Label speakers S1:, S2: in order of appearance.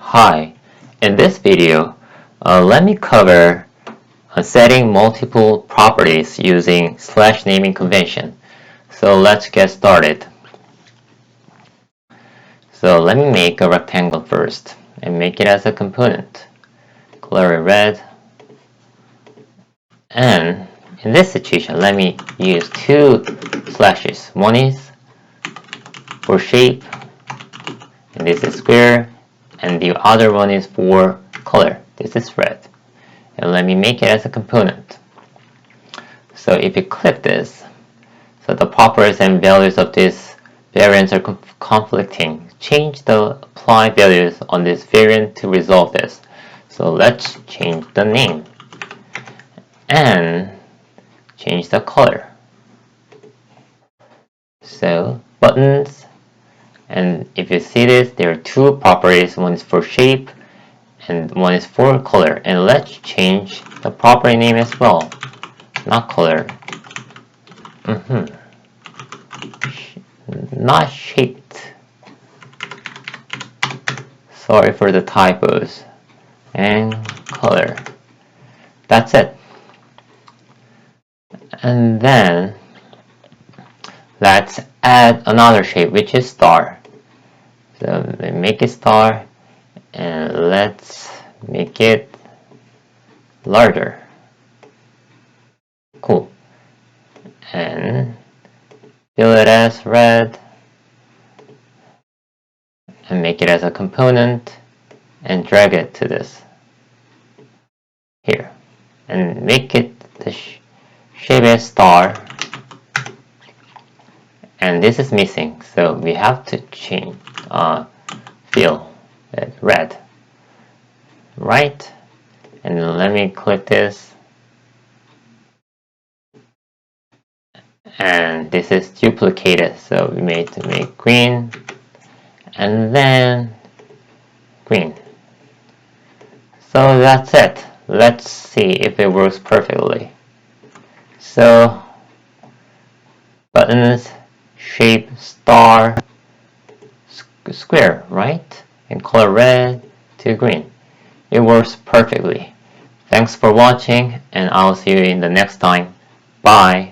S1: Hi, in this video, let me cover setting multiple properties using / naming convention. So let's get started. So let me make a rectangle first and make it as a component. Color it red. And in this situation, let me use two slashes. One is for shape, and this is square, and the other one is for color. This is red. And let me make it as a component. So if you click this, so the properties and values of this variance are conflicting. Change the apply values on this variant to resolve this. So let's change the name and change the color. So buttons, and if you see this, there are two properties. One is for shape and one is for color. And let's change the property name as well. Not color. Not shaped. Sorry for the typos. And color. That's it. And then let's add another shape, which is star. So make it star, and let's make it larger. Cool. And fill it as red and make it as a component and drag it to this here and make it the shape as star, and this is missing, so we have to change fill it red, right? And let me click this, and this is duplicated, so we made to make green and then green. So that's it. Let's see if it works perfectly. So buttons, shape, star, square, right? And color red to green. It works perfectly. Thanks for watching, and I'll see you in the next time. Bye.